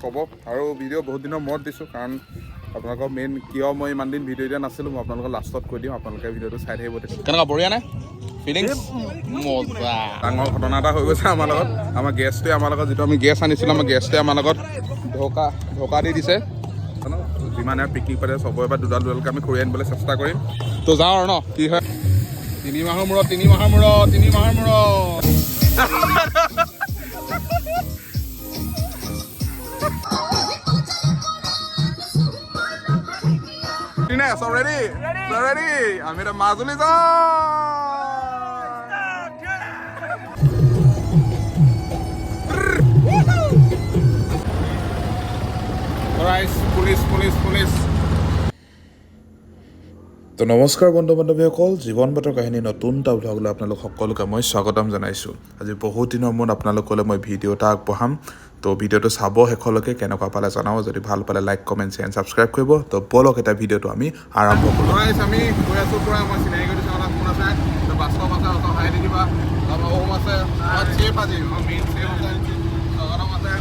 ক'ব আৰু ভিডিঅ' বহুত দিনৰ মূৰত দিছোঁ কাৰণ আপোনালোকৰ মেইন কিয় মই ইমান দিন ভিডিঅ' দিয়া নাছিলোঁ মই আপোনালোকক লাষ্টত কৈ দিম আপোনালোকে ভিডিঅ'টো চাই থাকিব কেনেকুৱা বঢ়িয়া নে ফিলিংছ মজা ডাঙৰ ঘটনা এটা হৈ গৈছে আমাৰ লগত আমাৰ গেছটোৱে আমাৰ লগত যিটো আমি গেছ আনিছিলোঁ আমাৰ গেছটোৱে আমাৰ লগত ঢকা দি দিছে যিমানে পিকনিক পাতে চবৰে পৰা দুডালকৈ আমি খৰি আনিবলৈ চেষ্টা কৰিম তো যাওঁ আৰু ন কি হয় 3 মাহৰ মূৰত সব ৰেডি আমি এতিয়া মাজুলী যাওঁ পুলিচ তো নমস্কাৰ বন্ধু বান্ধৱীসকল জীৱন বাতৰ কাহিনী নতুন এটা ব্লগলৈ আপোনালোক সকলোকে মই স্বাগতম জনাইছোঁ আজি বহুত দিনৰ মূৰত আপোনালোকলৈ মই ভিডিঅ' এটা আগবঢ়াম তো ভিডিঅ'টো চাব শেষলৈকে কেনেকুৱা পালে জনাব যদি ভাল পালে লাইক কমেণ্ট শ্বেয়াৰ ছাবস্ক্ৰাইব কৰিব তো বলক এটা ভিডিঅ'টো আমি আৰম্ভ কৰোঁ আমি গৈ আছোঁ পৰা মই চিনাকি কৰি দিছোঁ ফোন আছে তো বাস্তৱ আছে হাই দি দিবা তাৰপৰা ওম আছে চেফ আজি মেইন চেফ আছে জগতম আছে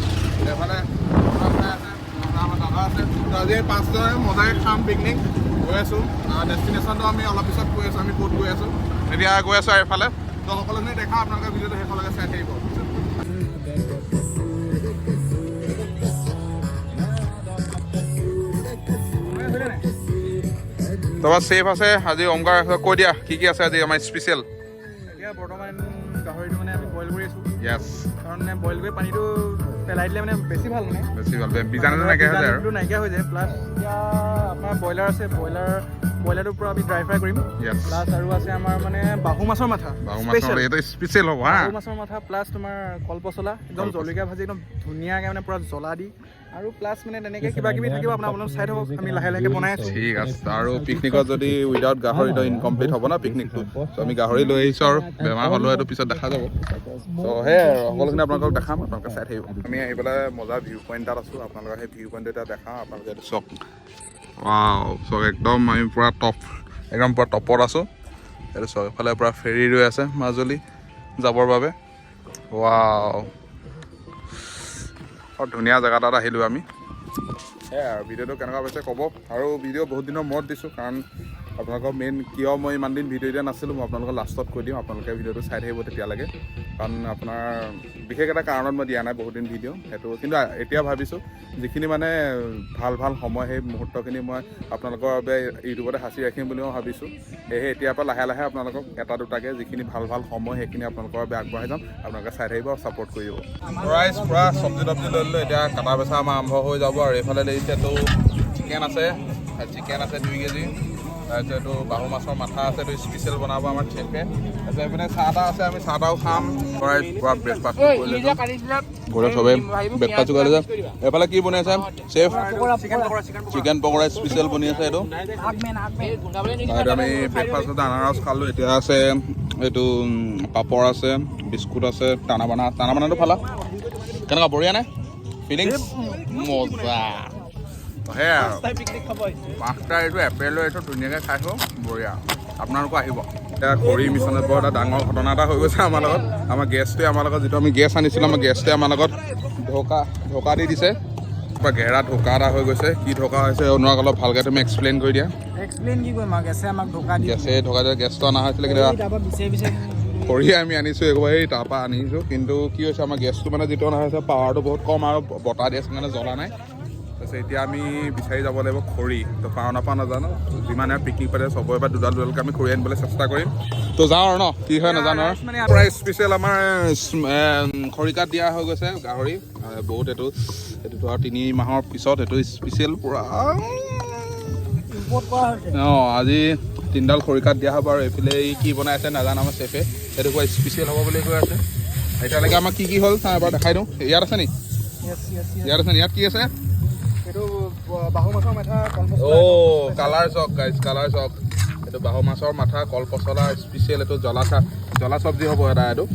এফালে আমাৰ দাদা আছে তো আজি 5জনে মজাকৈ খাম পিকনিক গৈ আছোঁ ডেষ্টিনেশ্যনটো আমি অলপ পিছত গৈ আছোঁ আমি ক'ত গৈ আছোঁ এতিয়া গৈ আছোঁ আৰু এফালে তো সকলোখিনি দেখা আপোনালোকে ভিডিঅ'টো শেষলৈকে চাই থাকিব তোমাৰ চেফ আছে আজি ওমকাৰ কৈ দিয়া কি আছে আজি আমাৰ স্পেচিয়েল এতিয়া বৰ্তমান গাহৰিটো মানে আমি বইল কৰি আছোঁ য়েছ কাৰণ মানে বইল কৰি পানীটো পেলাই দিলে মানে বেছি ভাল বীজাণুটো নাইকিয়া হৈ যায় আৰু নাইকিয়া হৈ যায় প্লাছ এতিয়া আপোনাৰ ব্ৰইলাৰ আছে ব্ৰইলাৰটো পূৰা আমি ড্ৰাই ফ্ৰাই কৰিম প্লাছ আৰু আছে আমাৰ মানে বাহু মাছৰ মাথা স্পেচিয়েল হ'ব বাহু মাছৰ মাথা প্লাছ তোমাৰ কলপচলা একদম জলকীয়া ভাজি একদম ধুনীয়াকৈ মানে পূৰা জ্বলা দি আৰু প্লাছ মানে তেনেকৈ কিবা কিবি থাকিব আপোনালোক চাই থাকক আমি লাহে লাহে বনাই আছোঁ ঠিক আছে আৰু পিকনিকত যদি উইদাউট গাহৰিটো ইনকমপ্লিট হ'ব না পিকনিকটো ত' আমি গাহৰি লৈ আহিছোঁ আৰু বেমাৰ হ'লেও এইটো পিছত দেখা যাব ত' সেয়াই আৰু সকলোখিনি আপোনালোকক দেখাম আপোনালোকে চাই থাকিব আমি আহি পেলাই মজা ভিউ পইণ্ট এটাত আছোঁ আপোনালোকে সেই ভিউ পইণ্টটো এটা দেখাওঁ আপোনালোকে এইটো চাওক চাওক একদম আমি পূৰা টপত আছোঁ এইটো চাওক এইফালে পূৰা ফেৰী ৰৈ আছে মাজুলী যাবৰ বাবে বৰ ধুনীয়া জেগা এটাত আহিলোঁ আমি সেয়াই আৰু ভিডিঅ'টো কেনেকুৱা পাইছে ক'ব আৰু ভিডিঅ' বহুত দিনৰ মূৰত দিছোঁ কাৰণ আপোনালোকৰ মেইন কিয় মই ইমান দিন ভিডিঅ' দিয়া নাছিলোঁ মই আপোনালোকক লাষ্টত কৈ দিম আপোনালোকে ভিডিঅ'টো চাই থাকিব তেতিয়ালৈকে কাৰণ আপোনাৰ বিশেষ এটা কাৰণত মই দিয়া নাই বহুত দিন ভিডিঅ' সেইটো কিন্তু এতিয়া ভাবিছোঁ যিখিনি মানে ভাল সময় সেই মুহূৰ্তখিনি মই আপোনালোকৰ বাবে ইউটিউবতে সাঁচি ৰাখিম বুলি মই ভাবিছোঁ সেয়েহে এতিয়াৰ পৰা লাহে লাহে আপোনালোকক এটা দুটাকৈ যিখিনি ভাল সময় সেইখিনি আপোনালোকৰ বাবে আগবঢ়াই যাম আপোনালোকে চাই থাকিব আৰু ছাপোৰ্ট কৰিব ৰাইজ পূৰা চব্জি তব্জি লৈ ল'লোঁ এতিয়া কাটা বেচা আমাৰ আৰম্ভ হৈ যাব আৰু এইফালে দেখিছেতো চিকেন আছে 2 কেজি তাৰপিছত এইটো বাহু মাছৰ মাথা আছে এইটো স্পেচিয়েল বনাব আমাৰ চেফে তাৰপিছত এইপিনে চাহ তাহ আছে আমি চাহ তাহো খাম পূৰা ব্ৰেকফাষ্ট ঘৰত চবেই ব্ৰেকফাষ্ট কৰি লৈছে এইফালে কি বনাইছে চেফ চিকেন পকৰা স্পেচিয়েল বনি আছে এইটো আমি ব্ৰেকফাষ্টত আনাৰস খালোঁ এতিয়া আছে এইটো পাপৰ আছে বিস্কুট আছে টানা বানাটো ফালা কেনেকুৱা বঢ়িয়া নে ফিলিংছ মজা সেয়াই আৰু 5টা এইটো এপ্ৰিলৰ এইটো ধুনীয়াকৈ খাইছোঁ বঢ়িয়া আপোনালোকো আহিব এতিয়া খৰি মিছনত বৰ এটা ডাঙৰ ঘটনা এটা হৈ গৈছে আমাৰ লগত আমাৰ গেছটোৱে আমাৰ লগত যিটো আমি গেছ আনিছিলোঁ আমাৰ গেছটোৱে আমাৰ লগত ঢকা দি দিছে বা ঘেৰা ঢকা এটা হৈ গৈছে কি ঢকা হৈছে অনুৰাগ অলপ ভালকৈ তুমি এক্সপ্লেইন কৰি দিয়া কি কৰিম আৰু গেছে আমাক ঢকা দিয়ে গেছটো অনা হৈছিলে কিন্তু খৰি আমি আনিছোঁ একবাৰ এই তাৰপৰা আনিছোঁ কিন্তু কি হৈছে আমাৰ গেছটো মানে যিটো অনা হৈছে পাৱাৰটো বহুত কম আৰু বতাহ দি আছে কাৰণে জ্বলা নাই তাৰপিছত এতিয়া আমি বিচাৰি যাব লাগিব খৰি তো পাওঁ নাপাওঁ নাজানো যিমানে পিকনিক পাতে চবৰে পৰা দুডালকৈ আমি খৰি আনিবলৈ চেষ্টা কৰিম তো যাওঁ আৰু ন কি হয় নাজানো আৰু প্ৰায় স্পেচিয়েল আমাৰ খৰিকাত দিয়া হৈ গৈছে গাহৰি বহুত এইটোতো আৰু 3 মাহৰ পিছত এইটো স্পেচিয়েল পূৰা আজি 3ডাল খৰিকাত দিয়া হ'ব আৰু এইফালে কি বনাই আছে নাজানো আমাৰ চেফে সেইটো কোৱা স্পেচিয়েল হ'ব বুলি কৈ আছে এতিয়ালৈকে আমাৰ কি হ'ল এবাৰ দেখাই দিওঁ ইয়াত আছে নি ইয়াত কি আছে বাহু মাছৰ মাথা কালাৰ চক এইটো বাহু মাছৰ মাথা কলপচলা স্পেচিয়েল এইটো জ্বলা চব্জি হ'ব এটা এইটো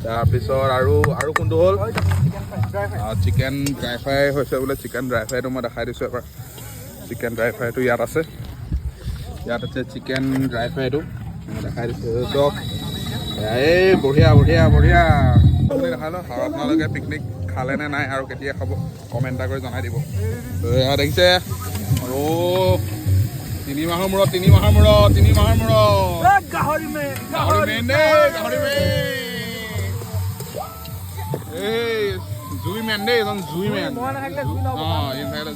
তাৰপিছত আৰু কোনটো হ'ল চিকেন ড্ৰাই ফ্ৰাই হৈছে বোলে চিকেন ড্ৰাই ফ্ৰাইটো মই দেখাই দিছোঁ এবাৰ চিকেন ড্ৰাই ফ্ৰাইটো ইয়াত আছে চিকেন ড্ৰাই ফ্ৰাইটো মই দেখাই দিছোঁ চক এই বঢ়িয়া দেখাই লওঁ আৰু আপোনালোকে পিকনিক খালে নে নাই আৰু কেতিয়া খাব কমেণ্ট এটা কৰি জনাই দিব। এয়া দেখিছে আৰু 3 মাহৰ মূৰত গাহৰি মেইন দেই, গাহৰি মেইন। এই জুই মেন দেই, এজন জুই মেন। অঁ এই নাথাকিলে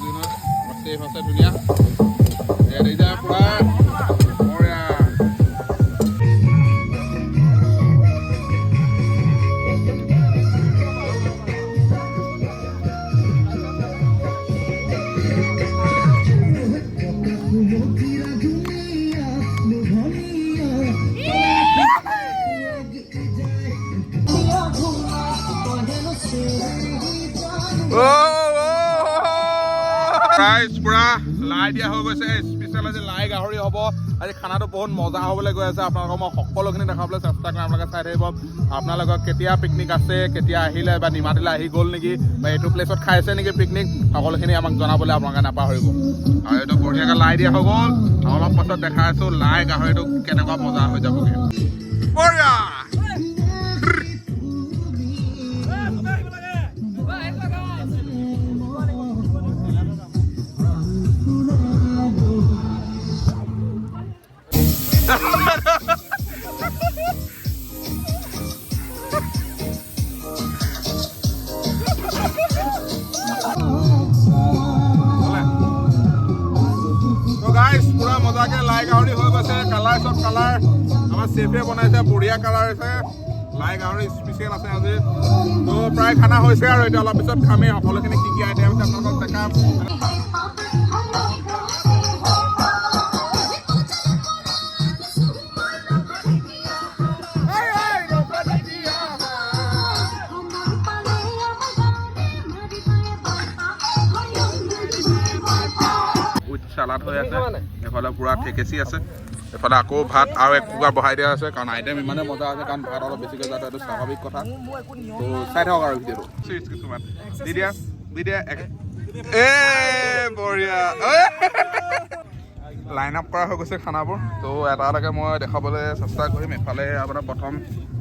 জুই নহয়, চেফ আছে ধুনীয়া। এয়া দেখিছে পুৰা বঢ়িয়া। প্ৰাইচ পুৰা লাই দিয়া হৈ গৈছে। স্পেচিয়েল আজি লাই গাহৰি হ'ব। আজি খানাটো বহুত মজা হ'বলৈ গৈ আছে। আপোনালোকক মই সকলোখিনি দেখাবলৈ চেষ্টা কৰিম, আপোনালোকে চাই থাকিব। আপোনালোকৰ কেতিয়া পিকনিক আছে, কেতিয়া আহিলে বা নিমাতিলে আহি গ'ল নেকি, বা এইটো প্লেচত খাইছে নেকি পিকনিক, সকলোখিনি আমাক জনাবলৈ আপোনালোকে নাপাহৰিব। আৰু এইটো বঢ়িয়াকৈ লাই দিয়া হৈ গ'ল। অলপ পাছত দেখাই আছোঁ লাই গাহৰিটো কেনেকুৱা মজা হৈ যাবগৈ। বঢ়িয়া। পুৰা মজাকে লাই গাহৰি হৈ গৈছে। কালাৰ চব কালাৰ আমাৰ চেফে বনাইছে, বঢ়িয়া কালাৰ হৈছে। লাই গাহৰি স্পেচিয়েল আছে আজি। তো প্ৰায় খানা হৈছে আৰু এতিয়া অলপ পিছত খামেই। সকলোখিনি কি কি আইটেম আছে আপোনালোকক দেখাম। চালাড হৈ আছে, এফালে পুৰা ঠেকেচি আছে, এফালে আকৌ ভাত আৰু এক কুকাৰ বহাই দিয়া আছে। কাৰণ আইটেম ইমানে মজা আছে, কাৰণ ভাত অলপ বেছিকৈ যাতে এইটো স্বাভাৱিক কথা। তো চাই থাকক আৰু ভিডিঅ'টো কিছুমান দি দিয়া বঢ়িয়া। লাইন আপ কৰা হৈ গৈছে খানাবোৰ। তো এটা এটাকৈ মই দেখাবলৈ চেষ্টা কৰিম। এফালে আপোনাৰ প্ৰথম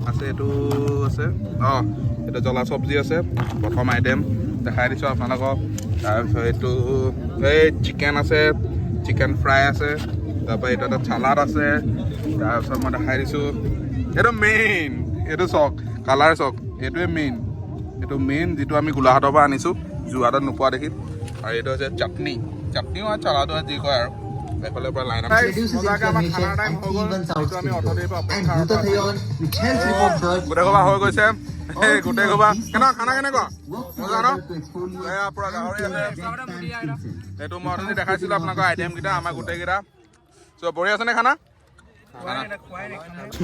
আছে, এইটো আছে এইটো জ্বলা চব্জি আছে, প্ৰথম আইটেম দেখাই দিছোঁ আপোনালোকক। তাৰপিছত এইটো এই চিকেন আছে, চিকেন ফ্ৰাই আছে। তাৰপৰা এইটো এটা চালাড আছে। তাৰপিছত মই দেখাই দিছোঁ এইটো মেইন, এইটো চক কালাৰ চক, এইটোৱে মেইন, এইটো মেইন যিটো আমি গোলাঘাটৰ পৰা আনিছোঁ, যোৰহাটত নোপোৱা দেখি। আৰু এইটো হৈছে চাটনিও হয়, চালাডো হয়, যি কয় আৰু। এইফালে পৰা লাইন গোটেই খোপা হৈ গৈছে। গোটেই খোপা কেনেকুৱা খানা, কেনেকুৱা মজা ন? পুৰা গাহৰি আছে। এইটো মই অথনি দেখাইছিলোঁ আপোনালোকৰ আইটেমকেইটা, আমাৰ গোটেইকেইটা। চ' বঢ়িয়া আছেনে খানা?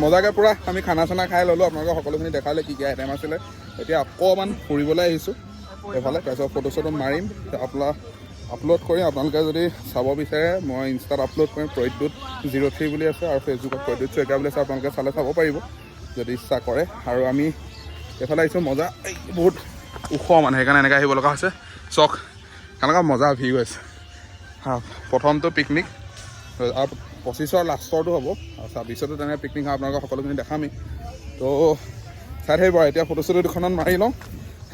মজাকৈ পুৰা আমি খানা চানা খাই ল'লোঁ। আপোনালোকক সকলোখিনি দেখালে কি কি আইটেম আছিলে। এতিয়া অকণমান ফুৰিবলৈ আহিছোঁ এইফালে, তাৰপিছত ফটো চটো মাৰিম, আপলোড কৰিম। আপোনালোকে যদি চাব বিচাৰে মই ইনষ্টাত আপলোড কৰিম, প্ৰদ্যুৎ03 বুলি আছে, আৰু ফেচবুকত প্ৰদ্যুৎ শইকীয়া বুলি আছে। আপোনালোকে চালে চাব পাৰিব যদি ইচ্ছা কৰে। আৰু আমি এইফালে আহিছোঁ, মজা এই বহুত ওখ মানে, সেইকাৰণে এনেকৈ আহিব লগা হৈছে। চক কেনেকুৱা মজা ভিউ আছে। প্ৰথমটো পিকনিক আৰু 25ৰ লাষ্টৰটো হ'ব, আৰু 26তো তেনেকৈ পিকনিক হয়। আপোনালোকক সকলোখিনি দেখামেই। তো চাই থাকিব। এতিয়া ফটো চটো দুখনমান মাৰি লওঁ,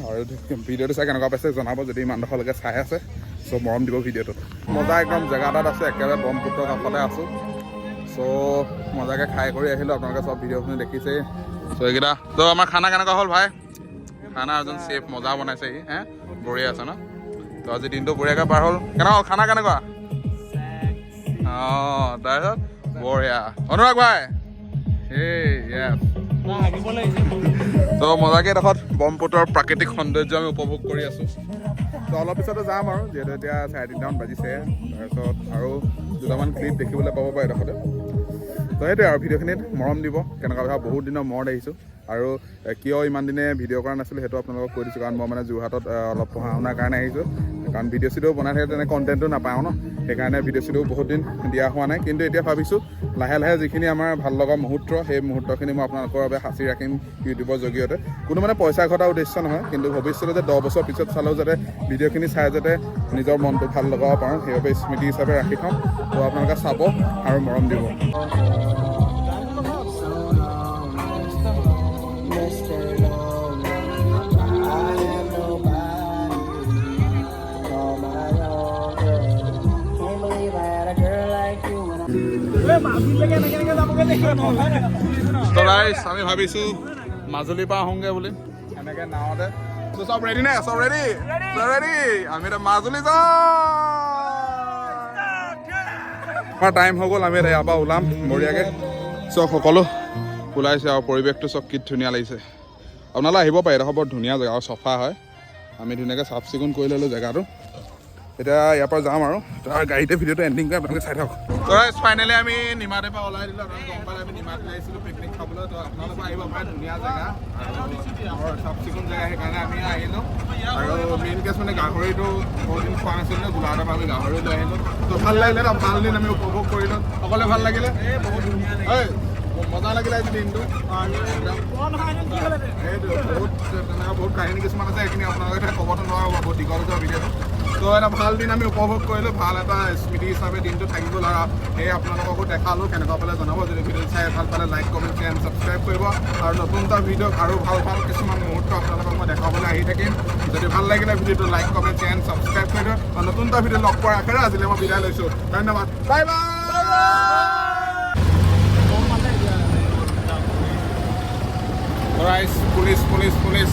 আৰু ভিডিঅ'টো চাই কেনেকুৱা পাইছে জনাব, যদি ইমানডোখৰলৈকে চাই আছে। চ' মৰম দিব ভিডিঅ'টোত। মজা একদম জেগা এটাত আছোঁ, একেবাৰে ব্ৰহ্মপুত্ৰৰ কাষতে আছোঁ। চ' মজাকৈ খাই কৰি আহিলোঁ। আপোনালোকে চব ভিডিঅ'খিনি দেখিছেই। চ' এইকেইটা তো আমাৰ খানা কেনেকুৱা হ'ল ভাই? খানা এজন চেফ মজা বনাইছে সি, বঢ়িয়া আছে ন? তো আজি দিনটো বঢ়িয়াকৈ পাৰ হ'ল। কেনেকুৱা হ'ল খানা, কেনেকুৱা? তাৰপিছত বঢ়িয়া অনুৰাগ ভাই। তো মজাকৈ এডোখৰত ব্ৰহ্মপুত্ৰৰ প্ৰাকৃতিক সৌন্দৰ্য আমি উপভোগ কৰি আছোঁ। তো অলপ পিছতে যাম আৰু, যিহেতু এতিয়া 3:30মান বাজিছে। তাৰপিছত আৰু দুটামান ক্লিপ দেখিবলৈ পাব পাৰে এডোখৰতে। তো সেইটোৱে আৰু, ভিডিঅ'খিনিত মৰম দিব। কেনেকুৱা কথা, বহুত দিনৰ মূৰত আহিছোঁ। আৰু কিয় ইমান দিনে ভিডিঅ' কৰা নাছিলোঁ সেইটো আপোনালোকক কৈ দিছোঁ। কাৰণ মই মানে যোৰহাটত অলপ পঢ়া শুনাৰ কাৰণে আহিছোঁ। কাৰণ ভিডিঅ' চিডিঅ' বনাই থাকে তেনে কণ্টেণ্টটো নাপাওঁ ন, সেইকাৰণে ভিডিঅ' চিডিঅ' বহুত দিন দিয়া হোৱা নাই। কিন্তু এতিয়া ভাবিছোঁ লাহে লাহে যিখিনি আমাৰ ভাল লগা মুহূৰ্ত, সেই মুহূৰ্তখিনি মই আপোনালোকৰ বাবে সাঁচি ৰাখিম ইউটিউবৰ জৰিয়তে। কোনো মানে পইচা ঘটাৰ উদ্দেশ্য নহয়, কিন্তু ভৱিষ্যতে যে 10 বছৰ পিছত চালেও যাতে ভিডিঅ'খিনি চাই যাতে নিজৰ মনটো ভাল লগাব পাৰোঁ, সেইবাবে স্মৃতি হিচাপে ৰাখি থ'ম। তো আপোনালোকে চাব আৰু মৰম দিব। Mr. Lonely, I have nobody. তো গাইছ আমি ভাবিছোঁ মাজুলীৰ পৰা আহোঁগৈ বুলি এনেকৈ নাৱতে তো চব ৰেডি নে চব ৰেডি ৰেডি আমি এতিয়া মাজুলী যাওঁ আমাৰ টাইম হৈ গ'ল আমি এতিয়া ইয়াৰ পৰা ওলাম বঢ়িয়াকৈ চব সকলো ওলাইছে আৰু পৰিৱেশটো চব কি ধুনীয়া লাগিছে আপোনালোকে আহিব পাৰে এডোখৰ বৰ ধুনীয়া জেগা আৰু চফা হয় আমি ধুনীয়াকৈ চাফ চিকুণ কৰি ল'লোঁ জেগাটো এতিয়া ইয়াৰ পৰা যাম আৰু তাৰ গাড়ীতে ভিডিঅ'টো এণ্ডিং কৰি আপোনালোকে চাই থাকক তো ফাইনেলি আমি নিমাতীৰ পৰা ওলাই দিলোঁ আপোনালোকে গম পালে আমি নিমাতীত আহিছিলোঁ পিকনিক খাবলৈ তো আপোনালোকে আহিব পাৰে ধুনীয়া জেগা আৰু চাফ চিকুণ জেগা সেইকাৰণে আমি আহিলোঁ আৰু মেইন কেছ মানে গাহৰিটো বহুত দিন খোৱা নাছিলোঁ গোলাঘাটৰ পৰা আমি গাহৰি লৈ আহিলোঁ তো ভাল লাগিলে এটা ভাল দিন আমি উপভোগ কৰিলোঁ সকলোৱে ভাল লাগিলে বহুত ধুনীয়া মজা লাগিলে আজি দিনটো সেইটো বহুত তেনেকুৱা বহুত কাহিনী কিছুমান আছে সেইখিনি আপোনালোকে ক'বতো নোৱাৰো বহুত দীঘল ভিডিঅ'টো তো এটা ভাল দিন আমি উপভোগ কৰিলোঁ ভাল এটা স্মৃতি হিচাপে দিনটো থাকি গ'ল আৰু সেই আপোনালোককো দেখালোঁ কেনেকুৱা পালে জনাব যদি ভিডিঅ' চাই ভাল পালে লাইক কমেণ্ট এণ্ড ছাবস্ক্ৰাইব কৰিব আৰু নতুন এটা ভিডিঅ' আৰু ভাল ভাল কিছুমান মুহূৰ্ত আপোনালোকক মই দেখাবলৈ আহি থাকিম যদি ভাল লাগিলে ভিডিঅ'টো লাইক কমেণ্ট এণ্ড ছাবস্ক্ৰাইব কৰি দিয়ক আৰু নতুন এটা ভিডিঅ' লগ পোৱাৰ আশাৰে আজিলৈ মই বিদায় লৈছোঁ ধন্যবাদ বাই বাই পুলিচ